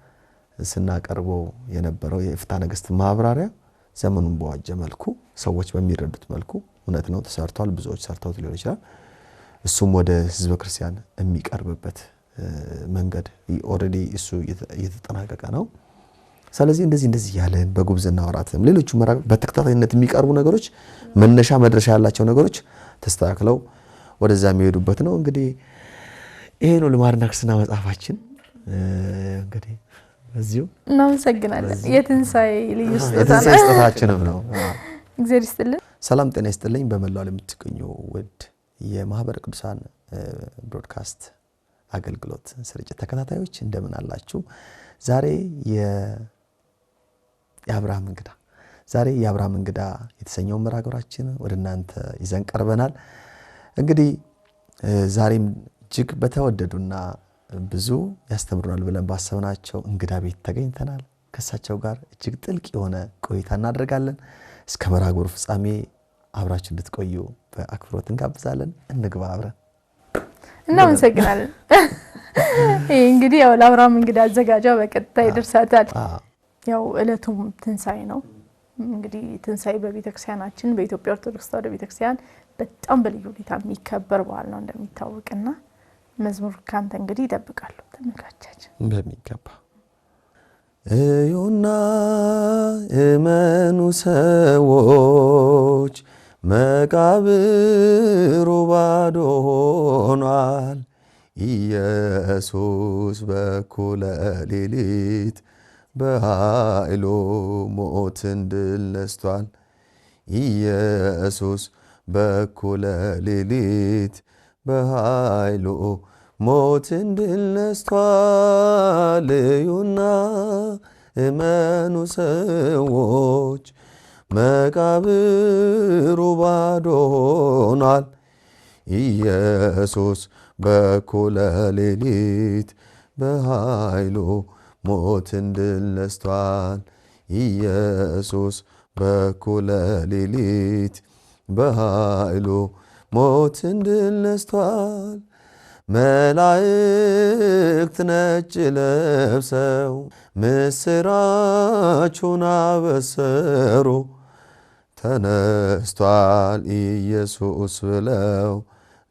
ስናቀርበው የነበረው የፍትሐ ነገሥት ማብራሪያ ዘመኑን በዋጀ መልኩ ሰዎች በሚረዱት መልኩ እውነት ነው ተሰርቷል። ብዙዎች ሰርተውት ሊሆን ይችላል። እሱም ወደ ህዝበ ክርስቲያን የሚቀርብበት መንገድ ኦሬዲ እሱ እየተጠናቀቀ ነው። ስለዚህ እንደዚህ ያለን በጉብዝና ወራትም ሌሎቹ በተከታታይነት የሚቀርቡ ነገሮች መነሻ መድረሻ ያላቸው ነገሮች ተስተካክለው ወደዛ የሚሄዱበት ነው። እንግዲህ ይሄ ነው ልማድና ክርስትና መጽሐፋችን። እንግዲህ በዚሁ እናመሰግናለን። የትንሳኤ ልዩ ስጦታችንም ነው። እግዚአብሔር ይስጥልን። ሰላም ጤና ይስጥልኝ። በመላው ዓለም የምትገኙ ውድ የማህበረ ቅዱሳን ብሮድካስት አገልግሎት ስርጭት ተከታታዮች እንደምን አላችሁ? ዛሬ የአብርሃም እንግዳ የተሰኘው መራገራችን ወደ እናንተ ይዘን ቀርበናል። እንግዲህ ዛሬም እጅግ በተወደዱና ብዙ ያስተምሩናል ብለን ባሰብናቸው እንግዳ ቤት ተገኝተናል። ከሳቸው ጋር እጅግ ጥልቅ የሆነ ቆይታ እናደርጋለን። እስከ መራገሩ ፍጻሜ አብራችሁ እንድትቆዩ በአክብሮት እንጋብዛለን። እንግባ አብረን። እናመሰግናለን። እንግዲህ ያው ለአብርሃም እንግዳ አዘጋጇ በቀጥታ ይደርሳታል። ያው እለቱም ትንሳኤ ነው። እንግዲህ ትንሳኤ በቤተክርስቲያናችን በኢትዮጵያ ኦርቶዶክስ ተዋሕዶ ቤተክርስቲያን በጣም በልዩ ሁኔታ የሚከበር በዓል ነው እንደሚታወቅና መዝሙር ካንተ እንግዲህ ይጠብቃሉ ተመልካቾቻችን በሚገባ እዩና እመኑ ሰዎች መቃብሩ ባዶ ሆኗል። ኢየሱስ በኩለ ሌሊት በኃይሉ ሞትን ድል ነስቷል። ኢየሱስ በኩለ ሌሊት በኃይሉ ሞትን ድል ነስቷል። እዩና እመኑ ሰዎች መቃብሩ ባዶ ሆኗል። ኢየሱስ በኩለ ሌሊት በኃይሉ ሞትን ድል ነስቷል። ኢየሱስ በኩለ ሌሊት በኃይሉ ሞትን ድል ነስቷል። መላእክት ነጭ ለብሰው ምስራቹን አበሰሩ። ተነስቷል ኢየሱስ ብለው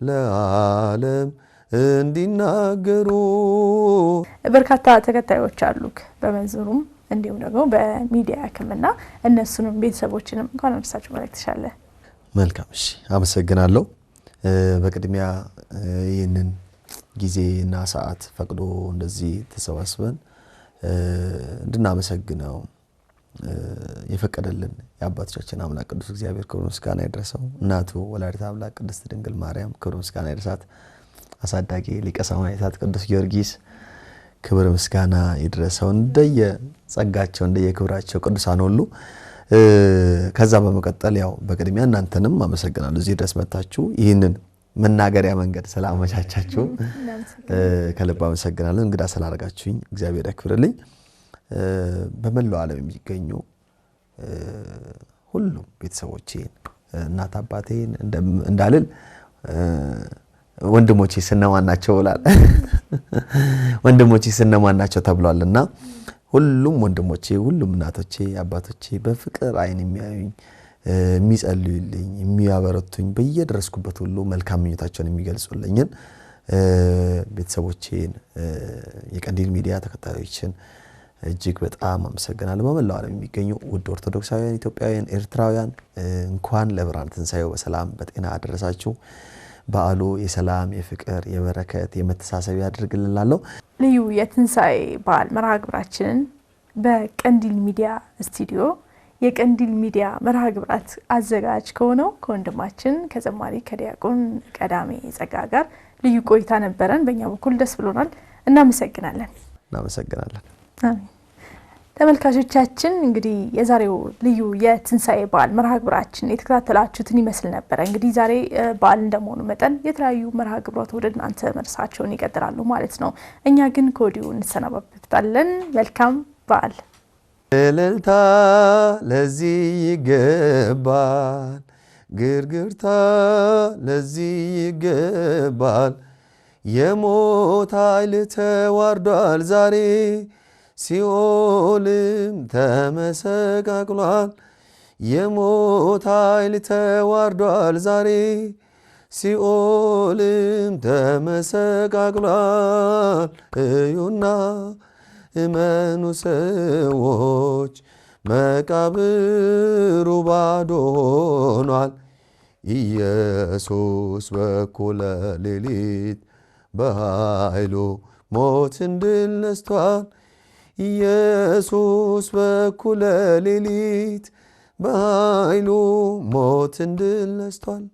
ለዓለም እንዲናገሩ። በርካታ ተከታዮች አሉክ በመዝሙሩም እንዲሁም ደግሞ በሚዲያ ሕክምና እነሱንም ቤተሰቦችንም እንኳን አደረሳችሁ ማለት ተሻለ። መልካም እሺ፣ አመሰግናለሁ። በቅድሚያ ይህንን ጊዜና ሰዓት ፈቅዶ እንደዚህ ተሰባስበን እንድናመሰግነው የፈቀደልን የአባቶቻችን አምላክ ቅዱስ እግዚአብሔር ክብር ምስጋና ይድረሰው። እናቱ ወላዲተ አምላክ ቅድስት ድንግል ማርያም ክብር ምስጋና ይድረሳት። አሳዳጊ ሊቀ ሰማዕታት ቅዱስ ጊዮርጊስ ክብር ምስጋና ይድረሰው። እንደየ ጸጋቸው እንደየ ክብራቸው ቅዱሳን ሁሉ ከዛ በመቀጠል ያው በቅድሚያ እናንተንም አመሰግናለሁ እዚህ ድረስ መጣችሁ ይህንን መናገሪያ መንገድ ስላመቻቻችሁ ከልብ አመሰግናለሁ። እንግዳ ስላደረጋችሁኝ እግዚአብሔር ያክብርልኝ። በመላው ዓለም የሚገኙ ሁሉም ቤተሰቦቼን እናት አባቴን እንዳልል ወንድሞቼ ስነማናቸው ብሏል። ወንድሞቼ ስነማናቸው ተብሏልና ሁሉም ወንድሞቼ ሁሉም እናቶቼ አባቶቼ በፍቅር አይን የሚያዩኝ የሚጸልዩልኝ የሚያበረቱኝ በየደረስኩበት ሁሉ መልካም ምኞታቸውን የሚገልጹልኝን ቤተሰቦቼን የቀንዲል ሚዲያ ተከታዮችን እጅግ በጣም አመሰግናለሁ። በመላው ዓለም የሚገኙ ውድ ኦርቶዶክሳውያን ኢትዮጵያውያን ኤርትራውያን እንኳን ለብርሃነ ትንሣኤው በሰላም በጤና አደረሳችሁ። በዓሉ የሰላም የፍቅር የበረከት የመተሳሰብ ያድርግልናለሁ። ልዩ የትንሣኤ በዓል መርሃ ግብራችንን በቀንዲል ሚዲያ ስቱዲዮ የቀንዲል ሚዲያ መርሃ ግብራት አዘጋጅ ከሆነው ከወንድማችን ከዘማሪ ከዲያቆን ቀዳሜ ጸጋ ጋር ልዩ ቆይታ ነበረን። በእኛ በኩል ደስ ብሎናል። እናመሰግናለን። አሜን። ተመልካቾቻችን እንግዲህ የዛሬው ልዩ የትንሣኤ በዓል መርሃ ግብራችን የተከታተላችሁትን ይመስል ነበር። እንግዲህ ዛሬ በዓል እንደመሆኑ መጠን የተለያዩ መርሃ ግብራት ወደ እናንተ መድረሳቸውን ይቀጥላሉ ማለት ነው። እኛ ግን ከወዲሁ እንሰናበታለን። መልካም በዓል። እልልታ ለዚህ ይገባል፣ ግርግርታ ለዚህ ይገባል። የሞት ኃይል ተዋርዷል ዛሬ፣ ሲኦልም ተመሰቃቅሏል። የሞት ኃይል ተዋርዷል ዛሬ፣ ሲኦልም ተመሰቃቅሏል። እዩና እመኑ ሰዎች መቃብሩ ባዶ ሆኗል። ኢየሱስ በኩለ ሌሊት በኃይሉ ሞትን ድል ነስቷል። ኢየሱስ በኩለ ሌሊት በኃይሉ ሞትን ድል ነስቷል።